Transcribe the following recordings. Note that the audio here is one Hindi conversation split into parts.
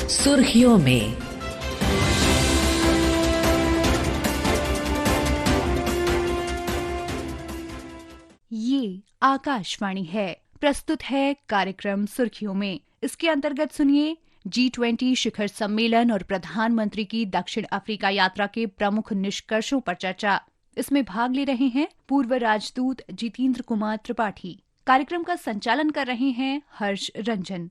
सुर्खियों में। ये आकाशवाणी है। प्रस्तुत है कार्यक्रम सुर्खियों में। इसके अंतर्गत सुनिए G20 शिखर सम्मेलन और प्रधानमंत्री की दक्षिण अफ्रीका यात्रा के प्रमुख निष्कर्षों पर चर्चा। इसमें भाग ले रहे हैं पूर्व राजदूत जितेंद्र कुमार त्रिपाठी। कार्यक्रम का संचालन कर रहे हैं हर्ष रंजन।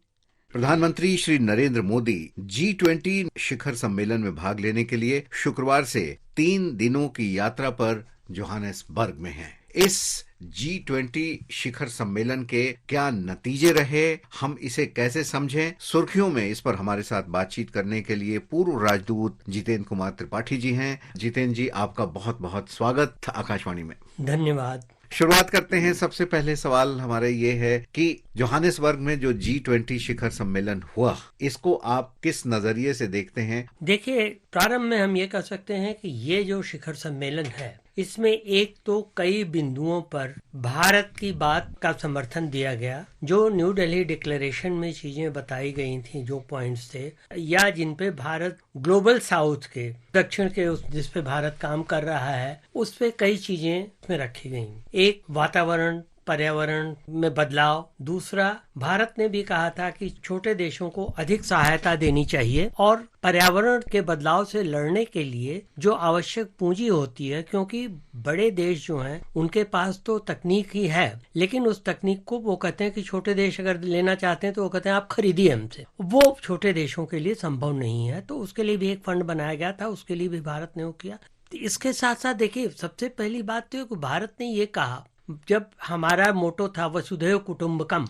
प्रधानमंत्री श्री नरेंद्र मोदी G20 शिखर सम्मेलन में भाग लेने के लिए शुक्रवार से 3 दिनों की यात्रा पर जोहानिसबर्ग में हैं। इस G20 शिखर सम्मेलन के क्या नतीजे रहे, हम इसे कैसे समझें, सुर्खियों में इस पर हमारे साथ बातचीत करने के लिए पूर्व राजदूत जितेंद्र कुमार त्रिपाठी जी हैं। जितेंद्र जी, आपका बहुत बहुत स्वागत आकाशवाणी में। धन्यवाद। शुरुआत करते हैं। सबसे पहले सवाल हमारे ये है कि जोहानिसबर्ग में जो G20 शिखर सम्मेलन हुआ, इसको आप किस नजरिए से देखते हैं? देखिए, प्रारंभ में हम ये कह सकते हैं कि ये जो शिखर सम्मेलन है, इसमें एक तो कई बिंदुओं पर भारत की बात का समर्थन दिया गया। जो न्यू दिल्ली डिक्लेरेशन में चीजें बताई गई थी, जो पॉइंट्स थे या जिन पे भारत ग्लोबल साउथ के दक्षिण के जिस पे भारत काम कर रहा है, उस पे कई चीजें उसमें रखी गई। एक, वातावरण पर्यावरण में बदलाव। दूसरा, भारत ने भी कहा था कि छोटे देशों को अधिक सहायता देनी चाहिए और पर्यावरण के बदलाव से लड़ने के लिए जो आवश्यक पूंजी होती है, क्योंकि बड़े देश जो हैं उनके पास तो तकनीक ही है, लेकिन उस तकनीक को वो कहते हैं कि छोटे देश अगर लेना चाहते हैं तो वो कहते हैं आप खरीदिए हमसे। वो छोटे देशों के लिए संभव नहीं है, तो उसके लिए भी एक फंड बनाया गया था, उसके लिए भी भारत ने वो किया। इसके साथ साथ देखिए, सबसे पहली बात तो भारत ने ये कहा, जब हमारा मोटो था वसुधैव कुटुंबकम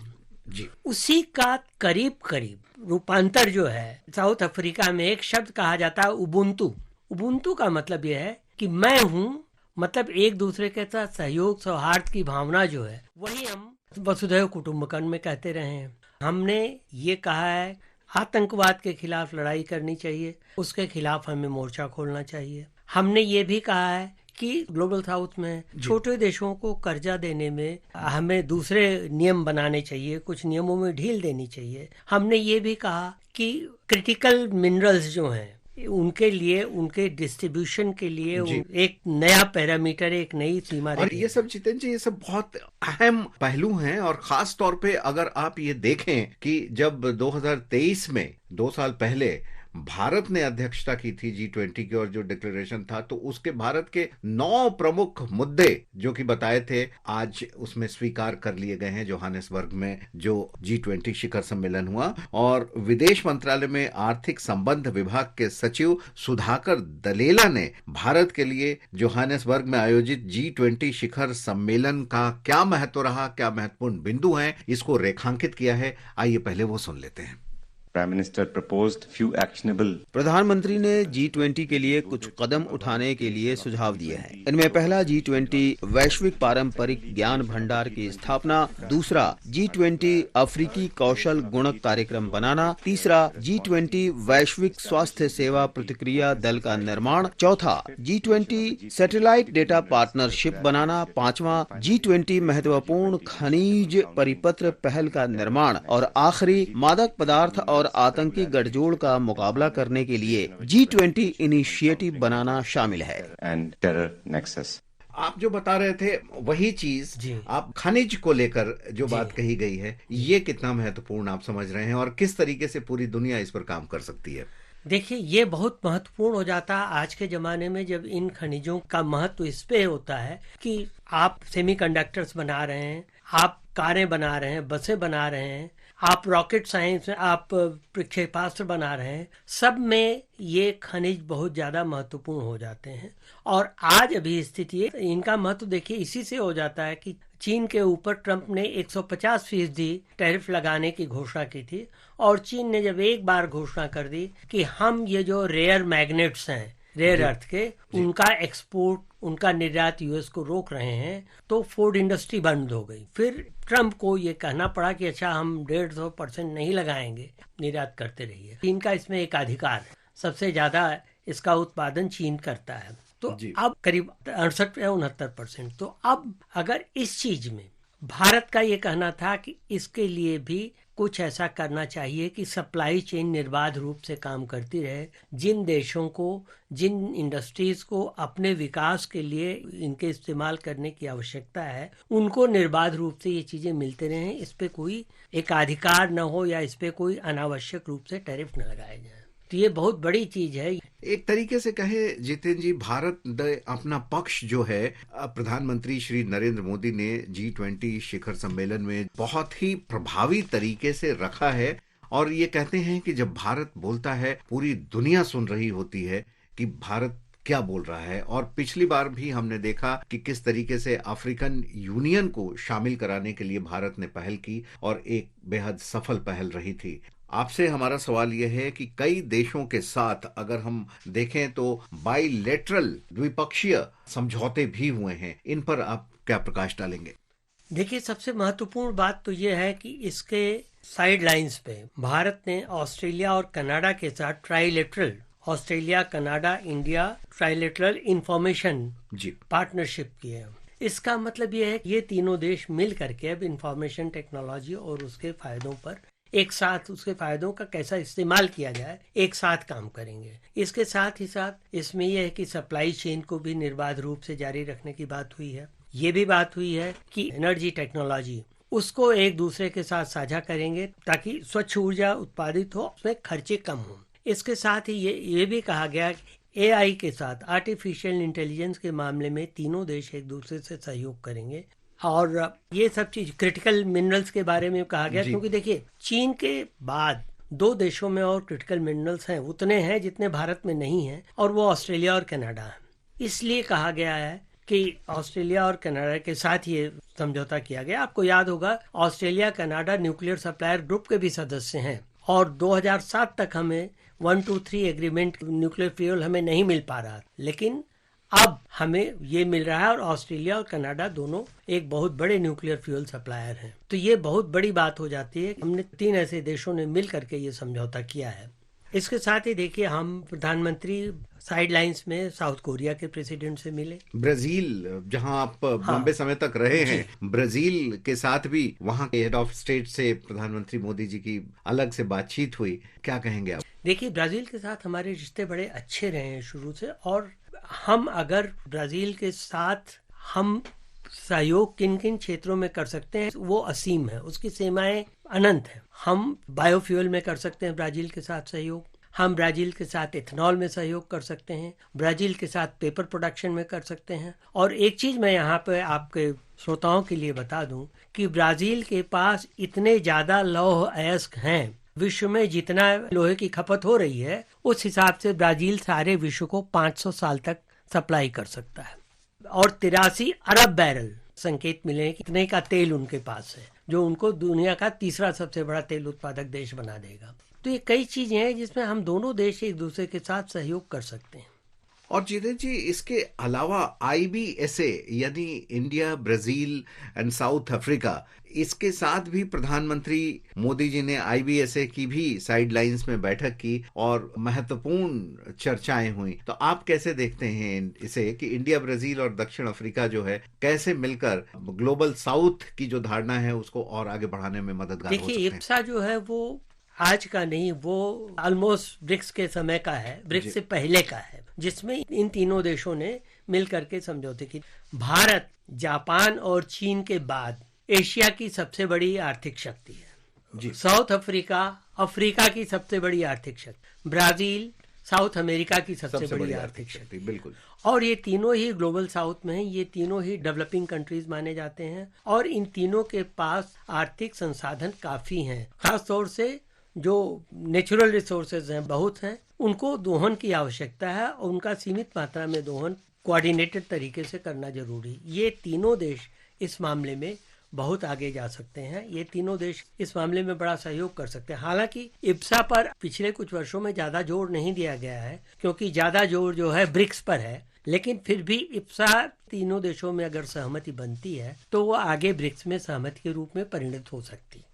जी, उसी का करीब करीब रूपांतर जो है, साउथ अफ्रीका में एक शब्द कहा जाता है उबुंटू। उबुंटू का मतलब यह है कि मैं हूँ, मतलब एक दूसरे के साथ सहयोग सौहार्द की भावना जो है, वही हम वसुधैव कुटुंबकम में कहते रहे हैं। हमने ये कहा है आतंकवाद के खिलाफ लड़ाई करनी चाहिए, उसके खिलाफ हमें मोर्चा खोलना चाहिए। हमने ये भी कहा है कि ग्लोबल साउथ में छोटे देशों को कर्जा देने में हमें दूसरे नियम बनाने चाहिए, कुछ नियमों में ढील देनी चाहिए। हमने ये भी कहा कि क्रिटिकल मिनरल्स जो हैं उनके लिए, उनके डिस्ट्रीब्यूशन के लिए एक नया पैरामीटर, एक नई सीमा। और ये सब जितेंद्र जी, ये सब बहुत अहम पहलू हैं। और खास तौर पे अगर आप ये देखें कि जब 2023 में 2 साल पहले भारत ने अध्यक्षता की थी G20 की और जो डिक्लेरेशन था, तो उसके भारत के 9 प्रमुख मुद्दे जो कि बताए थे, आज उसमें स्वीकार कर लिए गए हैं जोहानिसबर्ग में जो G20 शिखर सम्मेलन हुआ। और विदेश मंत्रालय में आर्थिक संबंध विभाग के सचिव सुधाकर दलेला ने भारत के लिए जोहानिसबर्ग में आयोजित G20 शिखर सम्मेलन का क्या महत्व रहा, क्या महत्वपूर्ण बिंदु हैं, इसको रेखांकित किया है। आइए पहले वो सुन लेते हैं। Prime Minister proposed few actionable। प्रधानमंत्री ने G20 के लिए कुछ कदम उठाने के लिए सुझाव दिए हैं। इनमें पहला, G20 वैश्विक पारंपरिक ज्ञान भंडार की स्थापना। दूसरा, G20 अफ्रीकी कौशल गुणक कार्यक्रम बनाना। तीसरा, G20 वैश्विक स्वास्थ्य सेवा प्रतिक्रिया दल का निर्माण। चौथा, G20 सैटेलाइट डेटा पार्टनरशिप बनाना। पांचवा, G20 महत्वपूर्ण खनिज परिपत्र पहल का निर्माण। और आखिरी, मादक पदार्थ और आतंकी गठजोड़ का मुकाबला करने के लिए G20 इनिशिएटिव बनाना शामिल है। And terror nexus. आप जो बता रहे थे वही चीज आप खनिज को लेकर जो बात कही गई है, ये कितना महत्वपूर्ण आप समझ रहे हैं और किस तरीके से पूरी दुनिया इस पर काम कर सकती है? देखिए, ये बहुत महत्वपूर्ण हो जाता है आज के जमाने में, जब इन खनिजों का महत्व इस पे होता है कि आप सेमीकंडक्टर्स बना रहे हैं, आप कारें बना रहे हैं, बसें बना रहे हैं, आप रॉकेट साइंस में आप प्रक्षेपास्त्र बना रहे हैं, सब में ये खनिज बहुत ज्यादा महत्वपूर्ण हो जाते हैं। और आज अभी स्थिति है, इनका महत्व देखिए इसी से हो जाता है कि चीन के ऊपर ट्रंप ने 150% टैरिफ लगाने की घोषणा की थी, और चीन ने जब एक बार घोषणा कर दी कि हम ये जो रेयर मैग्नेट्स हैं, रेयर अर्थ के, उनका एक्सपोर्ट, उनका निर्यात यूएस को रोक रहे हैं, तो फोर्ड इंडस्ट्री बंद हो गई। फिर ट्रंप को ये कहना पड़ा कि अच्छा, हम 150% नहीं लगाएंगे, निर्यात करते रहिए। चीन का इसमें एक अधिकार है, सबसे ज्यादा इसका उत्पादन चीन करता है। तो अब करीब 68 या 69%। तो अब अगर इस चीज में भारत का ये कहना था कि इसके लिए भी कुछ ऐसा करना चाहिए कि सप्लाई चेन निर्बाध रूप से काम करती रहे। जिन देशों को, जिन इंडस्ट्रीज को अपने विकास के लिए इनके इस्तेमाल करने की आवश्यकता है, उनको निर्बाध रूप से ये चीजें मिलते रहें, इस पे कोई एकाधिकार न हो या इस पे कोई अनावश्यक रूप से टैरिफ न लगाए जाए। तो ये बहुत बड़ी चीज है। एक तरीके से कहे जितेंद्र जी, भारत ने अपना पक्ष जो है प्रधानमंत्री श्री नरेंद्र मोदी ने G20 शिखर सम्मेलन में बहुत ही प्रभावी तरीके से रखा है। और ये कहते हैं कि जब भारत बोलता है पूरी दुनिया सुन रही होती है कि भारत क्या बोल रहा है। और पिछली बार भी हमने देखा कि किस तरीके से अफ्रीकन यूनियन को शामिल कराने के लिए भारत ने पहल की और एक बेहद सफल पहल रही थी। आपसे हमारा सवाल यह है कि कई देशों के साथ अगर हम देखें तो बाइलेटरल द्विपक्षीय समझौते भी हुए हैं, इन पर आप क्या प्रकाश डालेंगे? देखिए, सबसे महत्वपूर्ण बात तो यह है कि इसके साइड लाइन्स पे भारत ने ऑस्ट्रेलिया और कनाडा के साथ trilateral, Australia, Canada, India trilateral information partnership की है। इसका मतलब यह है कि ये तीनों देश मिल करके अब इंफॉर्मेशन टेक्नोलॉजी और उसके फायदों पर एक साथ, उसके फायदों का कैसा इस्तेमाल किया जाए, एक साथ काम करेंगे। इसके साथ ही साथ इसमें यह है कि सप्लाई चेन को भी निर्बाध रूप से जारी रखने की बात हुई है। ये भी बात हुई है कि एनर्जी टेक्नोलॉजी उसको एक दूसरे के साथ साझा करेंगे ताकि स्वच्छ ऊर्जा उत्पादित हो, उसमें खर्चे कम हो। इसके साथ ही ये भी कहा गया कि AI के साथ, आर्टिफिशियल इंटेलिजेंस के मामले में तीनों देश एक दूसरे से सहयोग करेंगे। और ये सब चीज क्रिटिकल मिनरल्स के बारे में कहा गया, क्योंकि देखिए, चीन के बाद 2 देशों में और क्रिटिकल मिनरल्स हैं, उतने हैं जितने भारत में नहीं हैं, और वो ऑस्ट्रेलिया और कनाडा है। इसलिए कहा गया है कि ऑस्ट्रेलिया और कनाडा के साथ ये समझौता किया गया। आपको याद होगा, Australia Canada nuclear supplier group के भी सदस्य हैं और 2007 तक हमें 1-2-3 एग्रीमेंट न्यूक्लियर फ्यूल हमें नहीं मिल पा रहा, लेकिन अब हमें ये मिल रहा है और ऑस्ट्रेलिया और कनाडा दोनों एक बहुत बड़े न्यूक्लियर फ्यूल सप्लायर हैं। तो ये बहुत बड़ी बात हो जाती है। हमने 3 ऐसे देशों ने मिल करके ये समझौता किया है। इसके साथ ही देखिए, हम प्रधानमंत्री साइड लाइन्स में साउथ कोरिया के प्रेसिडेंट से मिले। ब्राजील, जहां आप लंबे समय तक रहे हैं, ब्राजील के साथ भी वहां के हेड ऑफ स्टेट से प्रधानमंत्री मोदी जी की अलग से बातचीत हुई, क्या कहेंगे आप? देखिए, ब्राजील के साथ हमारे रिश्ते बड़े अच्छे रहे हैं शुरू से, और हम अगर ब्राजील के साथ हम सहयोग किन किन क्षेत्रों में कर सकते हैं वो असीम है, उसकी सीमाएं अनंत है। हम बायोफ्यूल में कर सकते हैं ब्राजील के साथ सहयोग, हम ब्राजील के साथ इथेनॉल में सहयोग कर सकते हैं, ब्राजील के साथ पेपर प्रोडक्शन में कर सकते हैं। और एक चीज मैं यहाँ पे आपके श्रोताओं के लिए बता दूं कि ब्राजील के पास इतने ज्यादा लौह अयस्क हैं, विश्व में जितना लोहे की खपत हो रही है उस हिसाब से ब्राजील सारे विश्व को 500 साल तक सप्लाई कर सकता है। और 83 अरब बैरल संकेत मिले हैं कितने का तेल उनके पास है, जो उनको दुनिया का तीसरा सबसे बड़ा तेल उत्पादक देश बना देगा। तो ये कई चीजें हैं जिसमें हम दोनों देश एक दूसरे के साथ सहयोग कर सकते हैं। और जितेंद्र जी, इसके अलावा IBSA यानी India, Brazil and south Africa, इसके साथ भी प्रधानमंत्री मोदी जी ने IBSA की भी साइड लाइन्स में बैठक की और महत्वपूर्ण चर्चाएं हुई। तो आप कैसे देखते हैं इसे कि इंडिया, ब्राजील और दक्षिण अफ्रीका जो है कैसे मिलकर ग्लोबल साउथ की जो धारणा है उसको और आगे बढ़ाने में मददगार हो सकते हैं? देखिए, IBSA जो है वो आज का नहीं, वो ऑलमोस्ट ब्रिक्स के समय का है, ब्रिक्स से पहले का है, जिसमें इन तीनों देशों ने मिल करके समझौते की। भारत, जापान और चीन के बाद एशिया की सबसे बड़ी आर्थिक शक्ति है जी। साउथ अफ्रीका अफ्रीका की सबसे बड़ी आर्थिक शक्ति, ब्राजील साउथ अमेरिका की सबसे बड़ी आर्थिक शक्ति, बिल्कुल। और ये तीनों ही ग्लोबल साउथ में हैं, ये तीनों ही डेवलपिंग कंट्रीज माने जाते हैं, और इन तीनों के पास आर्थिक संसाधन काफी हैं। खास तौर से जो नेचुरल रिसोर्सेज हैं, बहुत हैं, उनको दोहन की आवश्यकता है और उनका सीमित मात्रा में दोहन कोऑर्डिनेटेड तरीके से करना जरूरी। ये तीनों देश इस मामले में बहुत आगे जा सकते हैं, ये तीनों देश इस मामले में बड़ा सहयोग कर सकते हैं। हालांकि IBSA पर पिछले कुछ वर्षों में ज्यादा जोर नहीं दिया गया है, क्योंकि ज्यादा जोर जो है ब्रिक्स पर है, लेकिन फिर भी IBSA तीनों देशों में अगर सहमति बनती है तो वो आगे ब्रिक्स में सहमति के रूप में परिणत हो सकती है।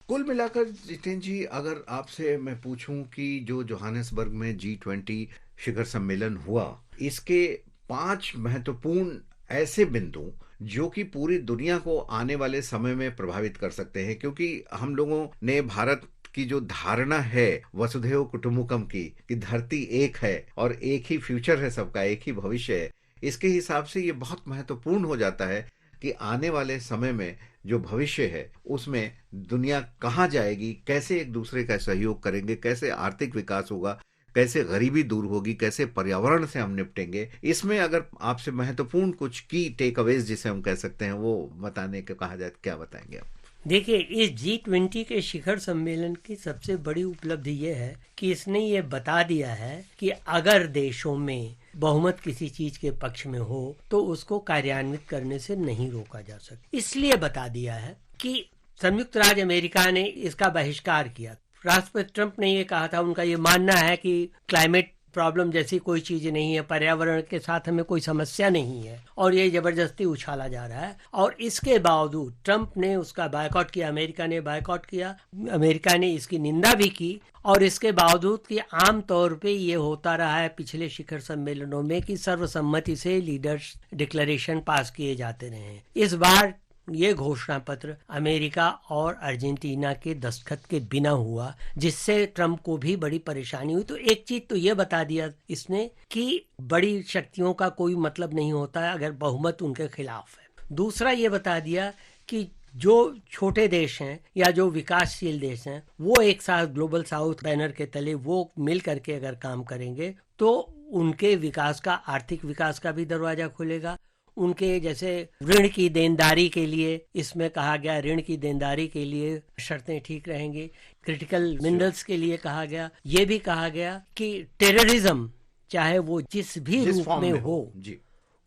कुल मिलाकर जितेंद्र जी, अगर आपसे मैं पूछूं कि जो जोहानिसबर्ग में G20 शिखर सम्मेलन हुआ, इसके 5 महत्वपूर्ण ऐसे बिंदु जो कि पूरी दुनिया को आने वाले समय में प्रभावित कर सकते हैं, क्योंकि हम लोगों ने भारत की जो धारणा है वसुधैव कुटुंबकम की, कि धरती एक है और एक ही फ्यूचर है, सबका एक ही भविष्य है, इसके हिसाब से ये बहुत महत्वपूर्ण हो जाता है कि आने वाले समय में जो भविष्य है उसमें दुनिया कहाँ जाएगी, कैसे एक दूसरे का सहयोग करेंगे, कैसे आर्थिक विकास होगा, कैसे गरीबी दूर होगी, कैसे पर्यावरण से हम निपटेंगे। इसमें अगर आपसे महत्वपूर्ण कुछ की टेक अवेज जिसे हम कह सकते हैं वो बताने को कहा जाए, क्या बताएंगे आप? देखिए, इस G20 के शिखर सम्मेलन की सबसे बड़ी उपलब्धि ये है कि इसने ये बता दिया है कि अगर देशों में बहुमत किसी चीज के पक्ष में हो तो उसको कार्यान्वित करने से नहीं रोका जा सकता। इसलिए बता दिया है कि संयुक्त राज्य अमेरिका ने इसका बहिष्कार किया। राष्ट्रपति ट्रंप ने ये कहा था, उनका ये मानना है कि क्लाइमेट प्रॉब्लम जैसी कोई चीज नहीं है, पर्यावरण के साथ हमें कोई समस्या नहीं है, और ये जबरदस्ती उछाला जा रहा है। और इसके बावजूद ट्रंप ने उसका बायकॉट किया, अमेरिका ने बायकॉट किया, अमेरिका ने इसकी निंदा भी की। और इसके बावजूद कि आम तौर पे ये होता रहा है पिछले शिखर सम्मेलनों में कि सर्वसम्मति से लीडर्स डिक्लेरेशन पास किए जाते रहे हैं, इस बार ये घोषणा पत्र अमेरिका और अर्जेंटीना के दस्तखत के बिना हुआ, जिससे ट्रंप को भी बड़ी परेशानी हुई। तो एक चीज तो ये बता दिया इसने कि बड़ी शक्तियों का कोई मतलब नहीं होता है अगर बहुमत उनके खिलाफ है। दूसरा ये बता दिया कि जो छोटे देश हैं या जो विकासशील देश हैं वो एक साथ ग्लोबल साउथ बैनर के तले वो मिल करके अगर काम करेंगे तो उनके विकास का, आर्थिक विकास का भी दरवाजा खुलेगा। उनके जैसे ऋण की देनदारी के लिए, इसमें कहा गया ऋण की देनदारी के लिए शर्तें ठीक रहेंगी। क्रिटिकल मिनरल्स के लिए कहा गया, ये भी कहा गया कि टेररिज्म चाहे वो जिस भी रूप में हो जी,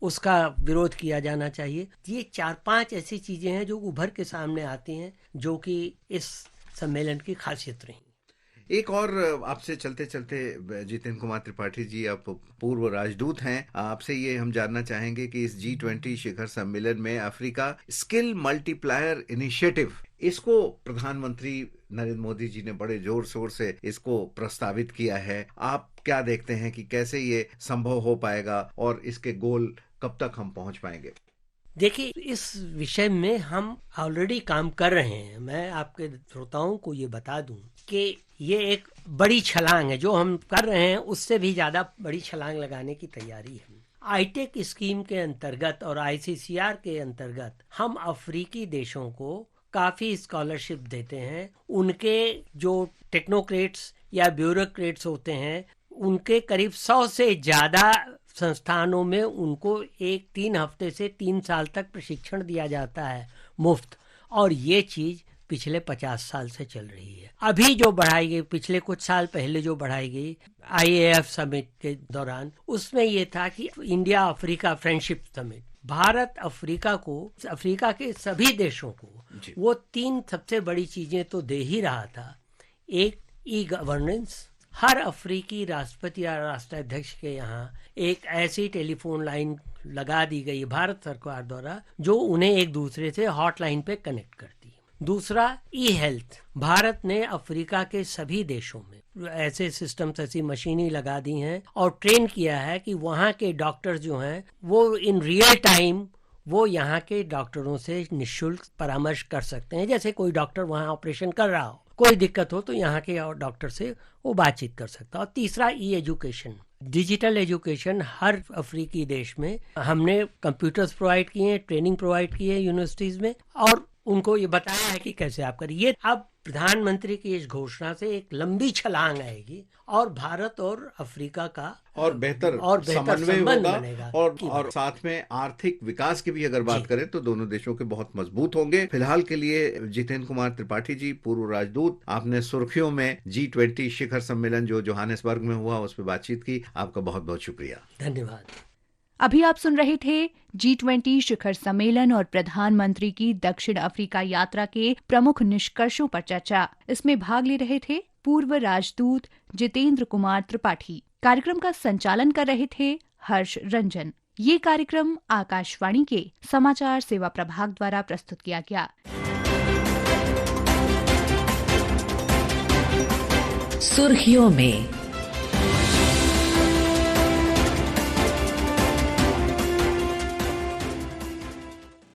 उसका विरोध किया जाना चाहिए। ये 4-5 ऐसी चीजें हैं जो उभर के सामने आती हैं जो कि इस सम्मेलन की खासियत रही। एक और आपसे चलते चलते, जितेंद्र कुमार त्रिपाठी जी, आप पूर्व राजदूत हैं, आपसे ये हम जानना चाहेंगे कि इस G20 शिखर सम्मेलन में अफ्रीका स्किल मल्टीप्लायर इनिशिएटिव, इसको प्रधानमंत्री नरेंद्र मोदी जी ने बड़े जोर शोर से इसको प्रस्तावित किया है। आप क्या देखते हैं कि कैसे ये संभव हो पाएगा और इसके गोल कब तक हम पहुंच पाएंगे? देखिए, इस विषय में हम ऑलरेडी काम कर रहे हैं। मैं आपके श्रोताओं को ये बता दूं कि ये एक बड़ी छलांग है, जो हम कर रहे हैं उससे भी ज्यादा बड़ी छलांग लगाने की तैयारी है। आईटेक स्कीम के अंतर्गत और ICCR के अंतर्गत हम अफ्रीकी देशों को काफी स्कॉलरशिप देते हैं। उनके जो टेक्नोक्रेट्स या ब्यूरोक्रेट्स होते हैं, उनके करीब 100 से ज्यादा संस्थानों में उनको 3 हफ्ते से 3 साल तक प्रशिक्षण दिया जाता है मुफ्त। और ये चीज पिछले 50 साल से चल रही है। अभी जो बढ़ाई गई, पिछले कुछ साल पहले जो बढ़ाई गई IAF समिट के दौरान, उसमें ये था कि India Africa friendship summit, Bharat Africa को, अफ्रीका के सभी देशों को वो 3 सबसे बड़ी चीजें तो दे ही रहा था। एक, ई-गवर्नेंस, हर अफ्रीकी राष्ट्रपति या राष्ट्राध्यक्ष के यहाँ एक ऐसी टेलीफोन लाइन लगा दी गई भारत सरकार द्वारा जो उन्हें एक दूसरे से हॉटलाइन पे कनेक्ट करती है। दूसरा, ई-हेल्थ, भारत ने अफ्रीका के सभी देशों में ऐसे सिस्टम्स, ऐसी मशीनें लगा दी हैं और ट्रेन किया है कि वहाँ के डॉक्टर्स जो हैं वो इन रियल टाइम वो यहाँ के डॉक्टरों से निःशुल्क परामर्श कर सकते हैं। जैसे कोई डॉक्टर वहाँ ऑपरेशन कर रहा हो, कोई दिक्कत हो तो यहाँ के डॉक्टर से वो बातचीत कर सकता है। और तीसरा, ई-एजुकेशन, डिजिटल एजुकेशन। हर अफ्रीकी देश में हमने कंप्यूटर्स प्रोवाइड किए हैं, ट्रेनिंग प्रोवाइड की है यूनिवर्सिटीज में, और उनको ये बताया है कि कैसे आप करिए। अब प्रधानमंत्री की इस घोषणा से एक लंबी छलांग आएगी और भारत और अफ्रीका का और बेहतर समन्वय होगा और साथ में आर्थिक विकास की भी अगर बात करें तो दोनों देशों के बहुत मजबूत होंगे। फिलहाल के लिए जितेंद्र कुमार त्रिपाठी जी, पूर्व राजदूत, आपने सुर्खियों में G20 शिखर सम्मेलन जो जोहानिसबर्ग में हुआ उस पर बातचीत की, आपका बहुत बहुत शुक्रिया। धन्यवाद। अभी आप सुन रहे थे G20 शिखर सम्मेलन और प्रधानमंत्री की दक्षिण अफ्रीका यात्रा के प्रमुख निष्कर्षों पर चर्चा। इसमें भाग ले रहे थे पूर्व राजदूत जितेंद्र कुमार त्रिपाठी। कार्यक्रम का संचालन कर रहे थे हर्ष रंजन। ये कार्यक्रम आकाशवाणी के समाचार सेवा प्रभाग द्वारा प्रस्तुत किया गया। सुर्खियों में